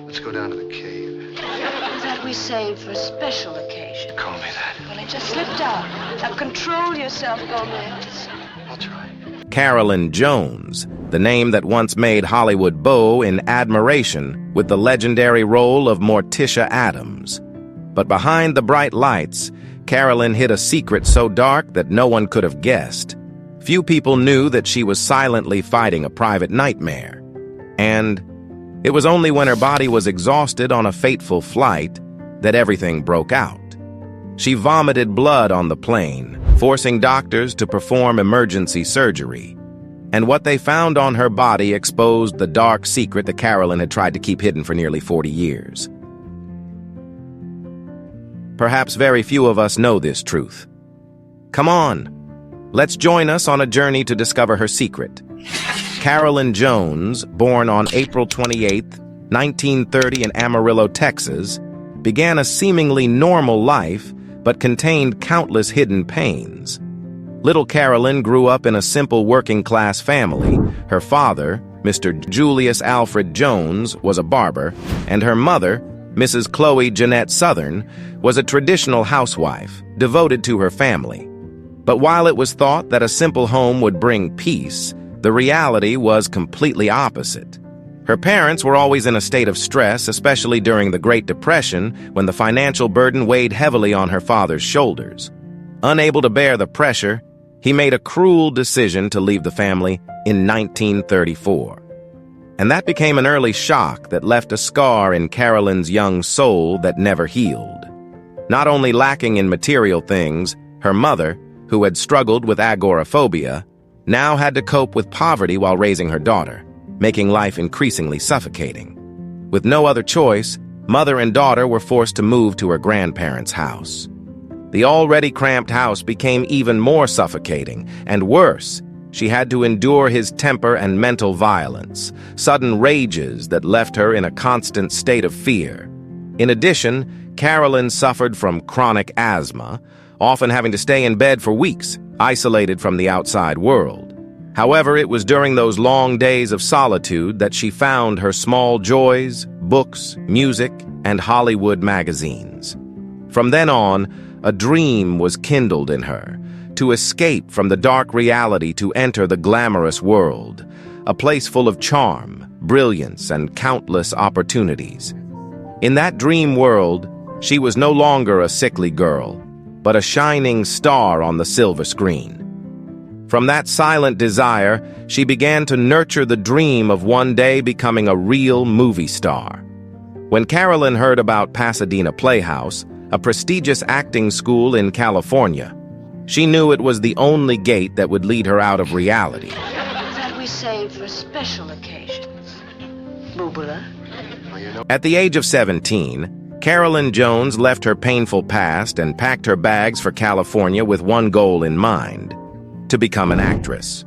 Let's go down to the cave. That we saved for a special occasion. Call me that. Well, it just slipped out. Now control yourself, Gomez. I'll try. Carolyn Jones, the name that once made Hollywood bow in admiration with the legendary role of Morticia Addams. But behind the bright lights, Carolyn hid a secret so dark that no one could have guessed. Few people knew that she was silently fighting a private nightmare. And it was only when her body was exhausted on a fateful flight that everything broke out. She vomited blood on the plane, forcing doctors to perform emergency surgery. And what they found on her body exposed the dark secret that Carolyn had tried to keep hidden for nearly 40 years. Perhaps very few of us know this truth. Come on, let's join us on a journey to discover her secret. Carolyn Jones, born on April 28, 1930 in Amarillo, Texas, began a seemingly normal life but contained countless hidden pains. Little Carolyn grew up in a simple working-class family. Her father, Mr. Julius Alfred Jones, was a barber, and her mother, Mrs. Chloe Jeanette Southern, was a traditional housewife, devoted to her family. But while it was thought that a simple home would bring peace, the reality was completely opposite. Her parents were always in a state of stress, especially during the Great Depression, when the financial burden weighed heavily on her father's shoulders. Unable to bear the pressure, he made a cruel decision to leave the family in 1934. And that became an early shock that left a scar in Carolyn's young soul that never healed. Not only lacking in material things, her mother, who had struggled with agoraphobia, now had to cope with poverty while raising her daughter, making life increasingly suffocating. With no other choice, mother and daughter were forced to move to her grandparents' house. The already cramped house became even more suffocating, and worse, she had to endure his temper and mental violence, sudden rages that left her in a constant state of fear. In addition, Carolyn suffered from chronic asthma, often having to stay in bed for weeks, isolated from the outside world. However, it was during those long days of solitude that she found her small joys, books, music, and Hollywood magazines. From then on, a dream was kindled in her, to escape from the dark reality to enter the glamorous world, a place full of charm, brilliance, and countless opportunities. In that dream world, she was no longer a sickly girl, but a shining star on the silver screen. From that silent desire, she began to nurture the dream of one day becoming a real movie star. When Carolyn heard about Pasadena Playhouse, a prestigious acting school in California, she knew it was the only gate that would lead her out of reality. That we saved for special occasions. Boobula. At the age of 17, Carolyn Jones left her painful past and packed her bags for California with one goal in mind: to become an actress.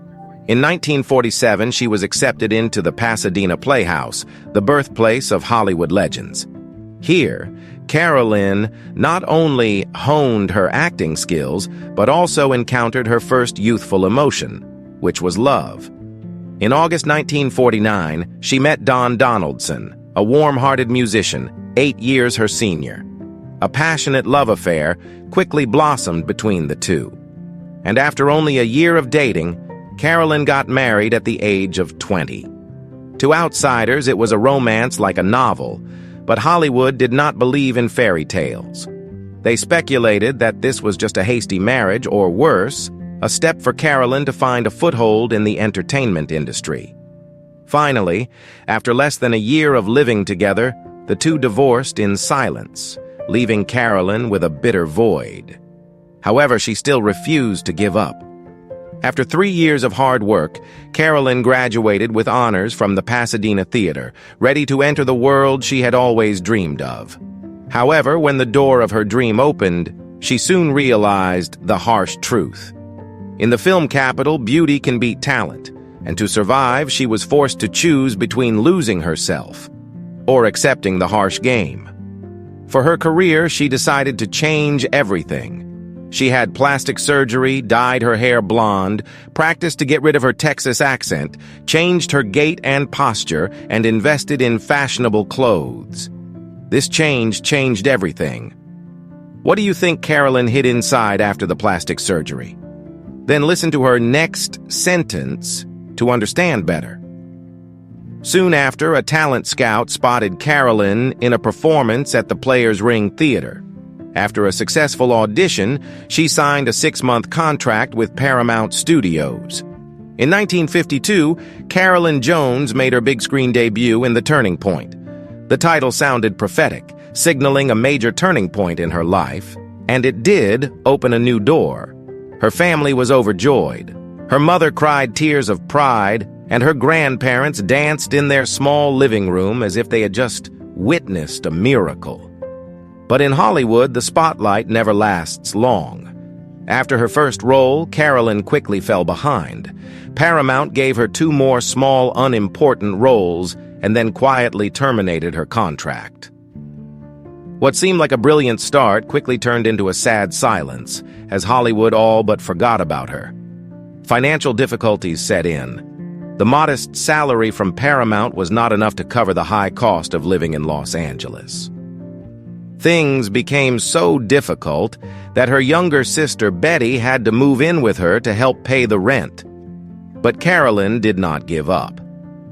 In 1947, she was accepted into the Pasadena Playhouse, the birthplace of Hollywood legends. Here, Carolyn not only honed her acting skills, but also encountered her first youthful emotion, which was love. In August 1949, she met Don Donaldson, a warm-hearted musician, 8 years her senior. A passionate love affair quickly blossomed between the two. And after only a year of dating, Carolyn got married at the age of 20. To outsiders, it was a romance like a novel, but Hollywood did not believe in fairy tales. They speculated that this was just a hasty marriage, or worse, a step for Carolyn to find a foothold in the entertainment industry. Finally, after less than a year of living together, the two divorced in silence, leaving Carolyn with a bitter void. However, she still refused to give up. After 3 years of hard work, Carolyn graduated with honors from the Pasadena Theater, ready to enter the world she had always dreamed of. However, when the door of her dream opened, she soon realized the harsh truth. In the film capital, beauty can beat talent, and to survive, she was forced to choose between losing herself or accepting the harsh game. For her career, she decided to change everything. She had plastic surgery, dyed her hair blonde, practiced to get rid of her Texas accent, changed her gait and posture, and invested in fashionable clothes. This change changed everything. What do you think Carolyn hid inside after the plastic surgery? Then listen to her next sentence to understand better. Soon after, a talent scout spotted Carolyn in a performance at the Players Ring Theater. After a successful audition, she signed a 6-month contract with Paramount Studios. In 1952, Carolyn Jones made her big-screen debut in The Turning Point. The title sounded prophetic, signaling a major turning point in her life, and it did open a new door. Her family was overjoyed. Her mother cried tears of pride, and her grandparents danced in their small living room as if they had just witnessed a miracle. But in Hollywood, the spotlight never lasts long. After her first role, Carolyn quickly fell behind. Paramount gave her 2 more small, unimportant roles and then quietly terminated her contract. What seemed like a brilliant start quickly turned into a sad silence, as Hollywood all but forgot about her. Financial difficulties set in. The modest salary from Paramount was not enough to cover the high cost of living in Los Angeles. Things became so difficult that her younger sister Betty had to move in with her to help pay the rent. But Carolyn did not give up.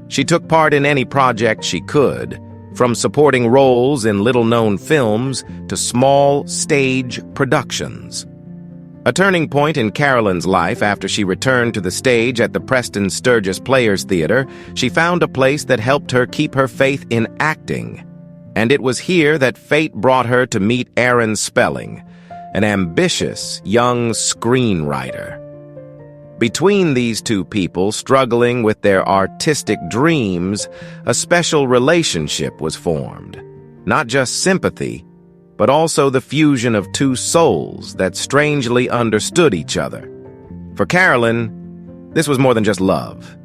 She took part in any project she could, from supporting roles in little-known films to small stage productions. A turning point in Carolyn's life after she returned to the stage at the Preston Sturgis Players Theater, she found a place that helped her keep her faith in acting. And it was here that fate brought her to meet Aaron Spelling, an ambitious young screenwriter. Between these two people struggling with their artistic dreams, a special relationship was formed. Not just sympathy, but also the fusion of 2 souls that strangely understood each other. For Carolyn, this was more than just love.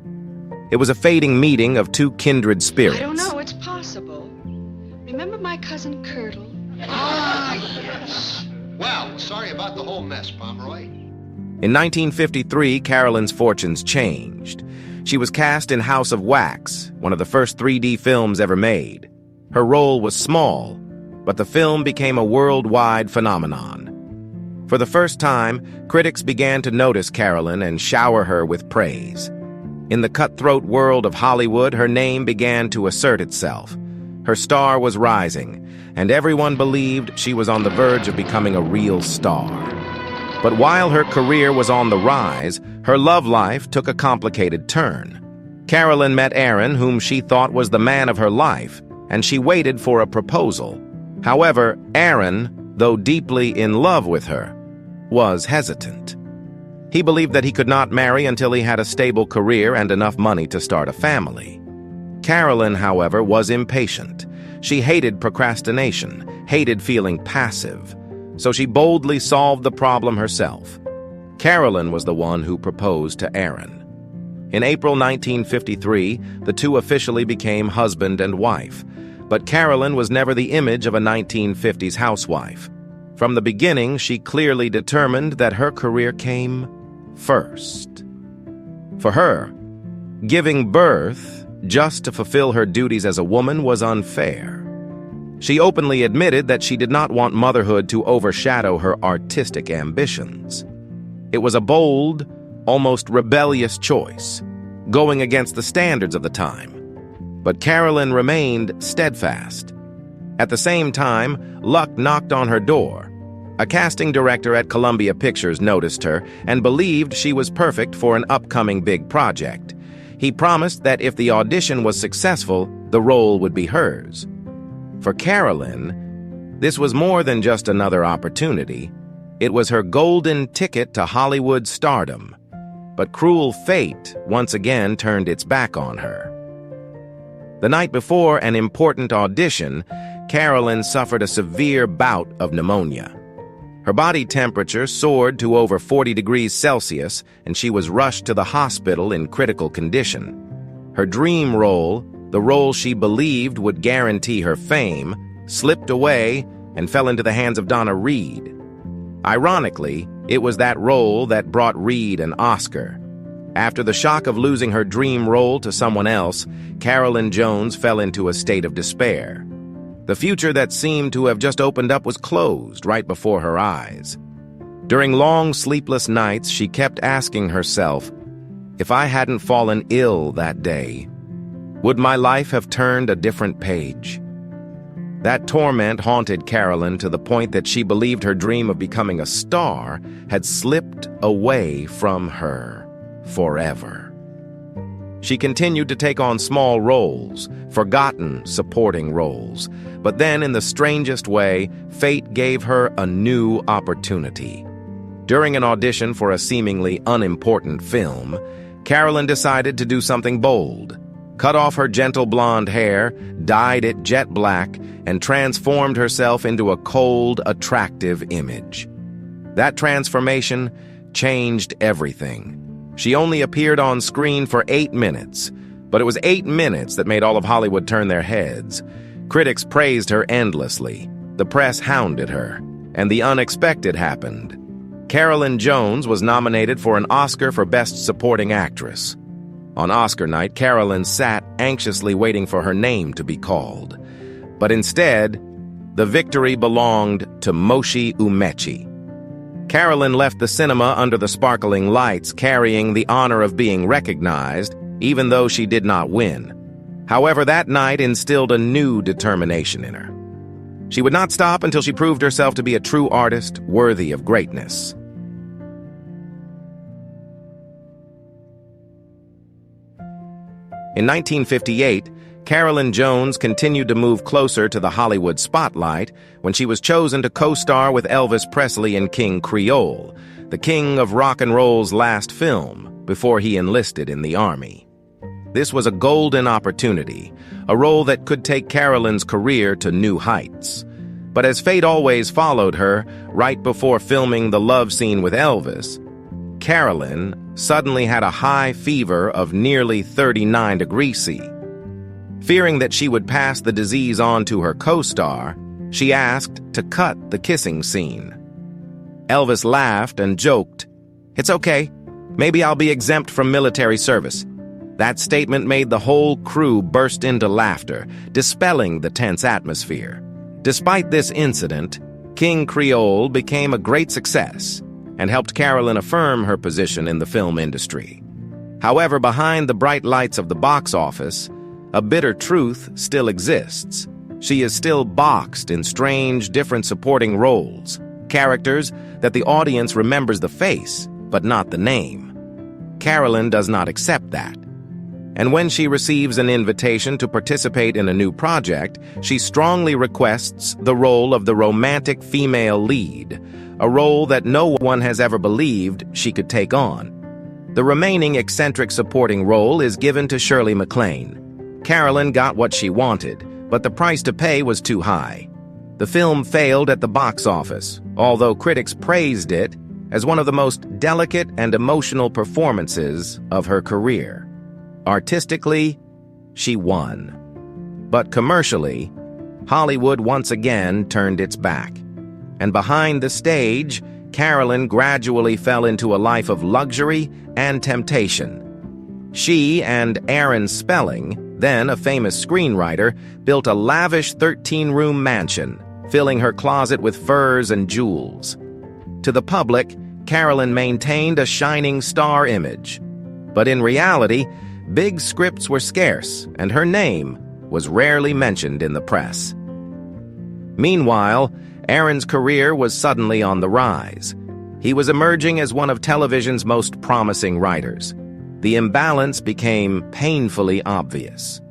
It was a fading meeting of 2 kindred spirits. I don't know, it's possible. Remember my cousin Curdle? Ah, yes. Well, sorry about the whole mess, Pomeroy. In 1953, Carolyn's fortunes changed. She was cast in House of Wax, one of the first 3D films ever made. Her role was small, but the film became a worldwide phenomenon. For the first time, critics began to notice Carolyn and shower her with praise. In the cutthroat world of Hollywood, her name began to assert itself. Her star was rising, and everyone believed she was on the verge of becoming a real star. But while her career was on the rise, her love life took a complicated turn. Carolyn met Aaron, whom she thought was the man of her life, and she waited for a proposal. However, Aaron, though deeply in love with her, was hesitant. He believed that he could not marry until he had a stable career and enough money to start a family. Carolyn, however, was impatient. She hated procrastination, hated feeling passive, so she boldly solved the problem herself. Carolyn was the one who proposed to Aaron. In April 1953, the 2 officially became husband and wife, but Carolyn was never the image of a 1950s housewife. From the beginning, she clearly determined that her career came first. For her, giving birth just to fulfill her duties as a woman was unfair. She openly admitted that she did not want motherhood to overshadow her artistic ambitions. It was a bold, almost rebellious choice, going against the standards of the time. But Carolyn remained steadfast. At the same time, luck knocked on her door. A casting director at Columbia Pictures noticed her and believed she was perfect for an upcoming big project. He promised that if the audition was successful, the role would be hers. For Carolyn, this was more than just another opportunity. It was her golden ticket to Hollywood stardom. But cruel fate once again turned its back on her. The night before an important audition, Carolyn suffered a severe bout of pneumonia. Her body temperature soared to over 40 degrees Celsius, and she was rushed to the hospital in critical condition. Her dream role, the role she believed would guarantee her fame, slipped away and fell into the hands of Donna Reed. Ironically, it was that role that brought Reed an Oscar. After the shock of losing her dream role to someone else, Carolyn Jones fell into a state of despair. The future that seemed to have just opened up was closed right before her eyes. During long, sleepless nights, she kept asking herself, if I hadn't fallen ill that day, would my life have turned a different page? That torment haunted Carolyn to the point that she believed her dream of becoming a star had slipped away from her forever. She continued to take on small roles, forgotten supporting roles, but then in the strangest way, fate gave her a new opportunity. During an audition for a seemingly unimportant film, Carolyn decided to do something bold. Cut off her gentle blonde hair, dyed it jet black, and transformed herself into a cold, attractive image. That transformation changed everything. She only appeared on screen for 8 minutes, but it was 8 minutes that made all of Hollywood turn their heads. Critics praised her endlessly. The press hounded her, and the unexpected happened. Carolyn Jones was nominated for an Oscar for Best Supporting Actress. On Oscar night, Carolyn sat anxiously waiting for her name to be called. But instead, the victory belonged to Morticia Addams. Carolyn left the cinema under the sparkling lights, carrying the honor of being recognized, even though she did not win. However, that night instilled a new determination in her. She would not stop until she proved herself to be a true artist worthy of greatness. In 1958, Carolyn Jones continued to move closer to the Hollywood spotlight when she was chosen to co-star with Elvis Presley in King Creole, the king of rock and roll's last film, before he enlisted in the Army. This was a golden opportunity, a role that could take Carolyn's career to new heights. But as fate always followed her, right before filming the love scene with Elvis, Carolyn suddenly had a high fever of nearly 39 degrees C. Fearing that she would pass the disease on to her co-star, she asked to cut the kissing scene. Elvis laughed and joked, "It's okay. Maybe I'll be exempt from military service." That statement made the whole crew burst into laughter, dispelling the tense atmosphere. Despite this incident, King Creole became a great success and helped Carolyn affirm her position in the film industry. However, behind the bright lights of the box office, a bitter truth still exists. She is still boxed in strange, different supporting roles, characters that the audience remembers the face, but not the name. Carolyn does not accept that. And when she receives an invitation to participate in a new project, she strongly requests the role of the romantic female lead, a role that no one has ever believed she could take on. The remaining eccentric supporting role is given to Shirley MacLaine. Carolyn got what she wanted, but the price to pay was too high. The film failed at the box office, although critics praised it as one of the most delicate and emotional performances of her career. Artistically, she won. But commercially, Hollywood once again turned its back. And behind the stage, Carolyn gradually fell into a life of luxury and temptation. She and Aaron Spelling, then a famous screenwriter, built a lavish 13-room mansion, filling her closet with furs and jewels. To the public, Carolyn maintained a shining star image. But in reality, big scripts were scarce, and her name was rarely mentioned in the press. Meanwhile, Aaron's career was suddenly on the rise. He was emerging as one of television's most promising writers. The imbalance became painfully obvious.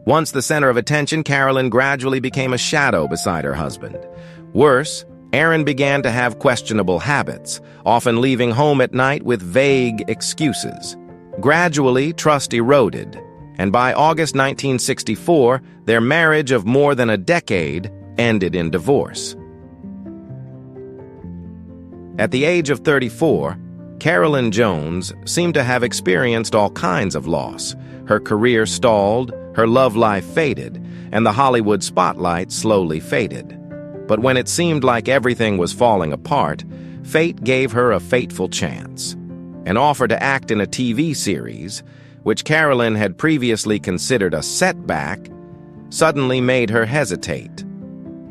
Once the center of attention, Carolyn gradually became a shadow beside her husband. Worse, Aaron began to have questionable habits, often leaving home at night with vague excuses. Gradually, trust eroded, and by August 1964, their marriage of more than a decade ended in divorce. At the age of 34, Carolyn Jones seemed to have experienced all kinds of loss. Her career stalled, her love life faded, and the Hollywood spotlight slowly faded. But when it seemed like everything was falling apart, fate gave her a fateful chance. An offer to act in a TV series, which Carolyn had previously considered a setback, suddenly made her hesitate.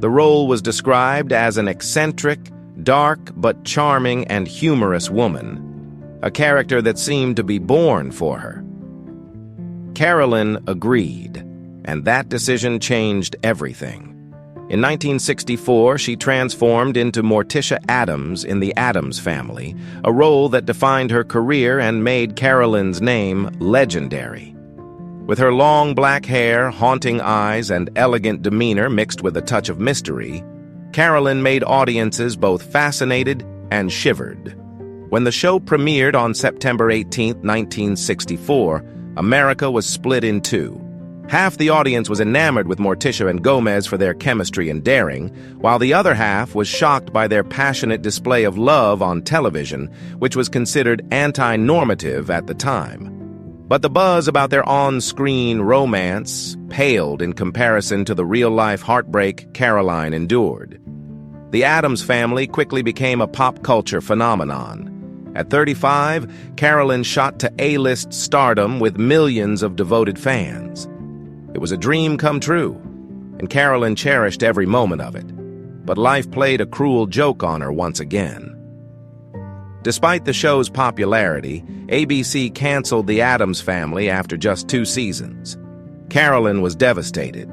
The role was described as an eccentric, dark but charming and humorous woman, a character that seemed to be born for her. Carolyn agreed, and that decision changed everything. In 1964, she transformed into Morticia Addams in the Addams Family, a role that defined her career and made Carolyn's name legendary. With her long black hair, haunting eyes, and elegant demeanor mixed with a touch of mystery, Carolyn made audiences both fascinated and shivered. When the show premiered on September 18, 1964, America was split in two. Half the audience was enamored with Morticia and Gomez for their chemistry and daring, while the other half was shocked by their passionate display of love on television, which was considered anti-normative at the time. But the buzz about their on-screen romance paled in comparison to the real-life heartbreak Caroline endured. The Addams Family quickly became a pop culture phenomenon. At 35, Carolyn shot to A-list stardom with millions of devoted fans. It was a dream come true, and Carolyn cherished every moment of it. But life played a cruel joke on her once again. Despite the show's popularity, ABC canceled The Addams Family after just 2 seasons. Carolyn was devastated.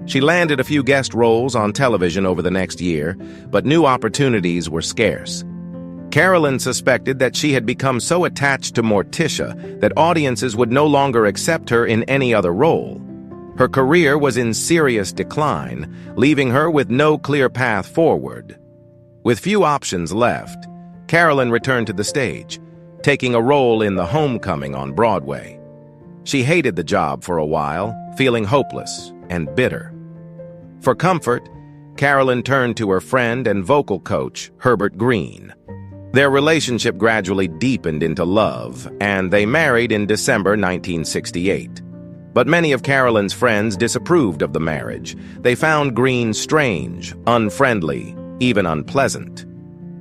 She landed a few guest roles on television over the next year, but new opportunities were scarce. Carolyn suspected that she had become so attached to Morticia that audiences would no longer accept her in any other role. Her career was in serious decline, leaving her with no clear path forward. With few options left, Carolyn returned to the stage, taking a role in The Homecoming on Broadway. She hated the job for a while, feeling hopeless and bitter. For comfort, Carolyn turned to her friend and vocal coach, Herbert Green. Their relationship gradually deepened into love, and they married in December 1968. But many of Carolyn's friends disapproved of the marriage. They found Green strange, unfriendly, even unpleasant.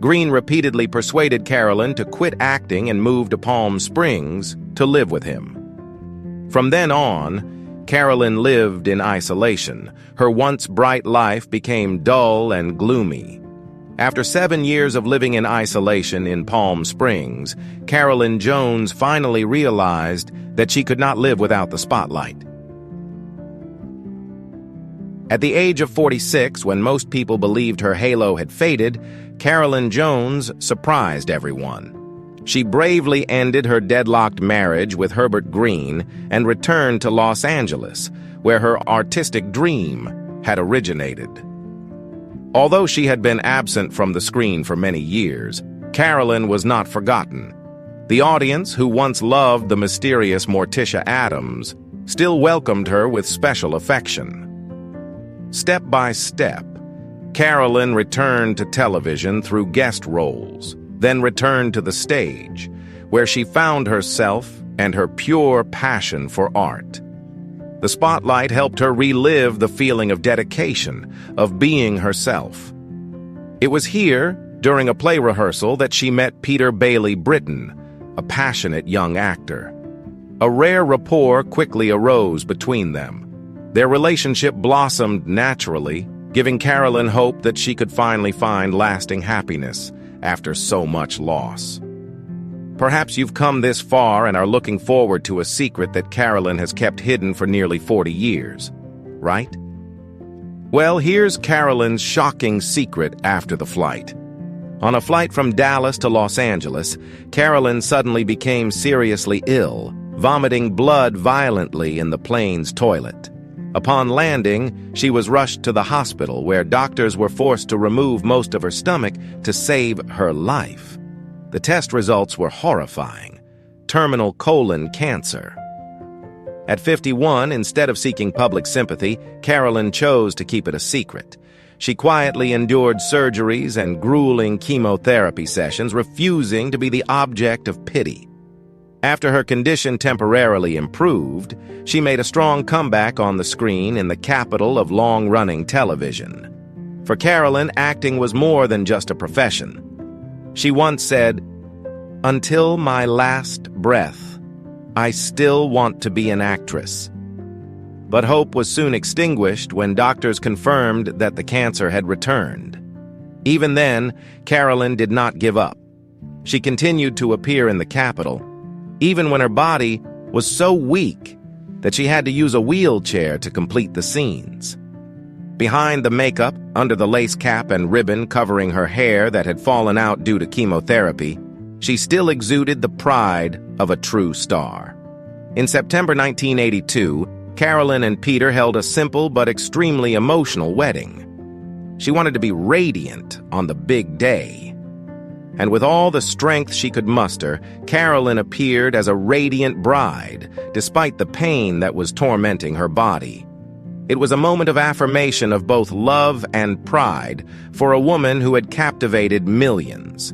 Green repeatedly persuaded Carolyn to quit acting and move to Palm Springs to live with him. From then on, Carolyn lived in isolation. Her once bright life became dull and gloomy. After 7 years of living in isolation in Palm Springs, Carolyn Jones finally realized that she could not live without the spotlight. At the age of 46, when most people believed her halo had faded, Carolyn Jones surprised everyone. She bravely ended her deadlocked marriage with Herbert Green and returned to Los Angeles, where her artistic dream had originated. Although she had been absent from the screen for many years, Carolyn was not forgotten. The audience, who once loved the mysterious Morticia Addams, still welcomed her with special affection. Step by step, Carolyn returned to television through guest roles, then returned to the stage, where she found herself and her pure passion for art. The spotlight helped her relive the feeling of dedication, of being herself. It was here, during a play rehearsal, that she met Peter Bailey Britton, a passionate young actor. A rare rapport quickly arose between them. Their relationship blossomed naturally, giving Carolyn hope that she could finally find lasting happiness after so much loss. Perhaps you've come this far and are looking forward to a secret that Carolyn has kept hidden for nearly 40 years, right? Well, here's Carolyn's shocking secret after the flight. On a flight from Dallas to Los Angeles, Carolyn suddenly became seriously ill, vomiting blood violently in the plane's toilet. Upon landing, she was rushed to the hospital, where doctors were forced to remove most of her stomach to save her life. The test results were horrifying: terminal colon cancer. At 51, instead of seeking public sympathy, Carolyn chose to keep it a secret. She quietly endured surgeries and grueling chemotherapy sessions, refusing to be the object of pity. After her condition temporarily improved, she made a strong comeback on the screen in the capital of long-running television. For Carolyn, acting was more than just a profession. She once said, "Until my last breath, I still want to be an actress." But hope was soon extinguished when doctors confirmed that the cancer had returned. Even then, Carolyn did not give up. She continued to appear in the Capitol, even when her body was so weak that she had to use a wheelchair to complete the scenes. Behind the makeup, under the lace cap and ribbon covering her hair that had fallen out due to chemotherapy, she still exuded the pride of a true star. In September 1982, Carolyn and Peter held a simple but extremely emotional wedding. She wanted to be radiant on the big day. And with all the strength she could muster, Carolyn appeared as a radiant bride, despite the pain that was tormenting her body. It was a moment of affirmation of both love and pride for a woman who had captivated millions.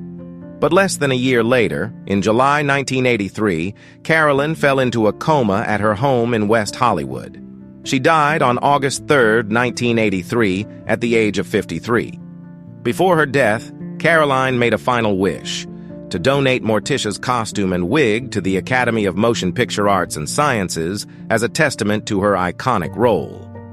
But less than a year later, in July 1983, Carolyn fell into a coma at her home in West Hollywood. She died on August 3, 1983, at the age of 53. Before her death, Caroline made a final wish: to donate Morticia's costume and wig to the Academy of Motion Picture Arts and Sciences as a testament to her iconic role.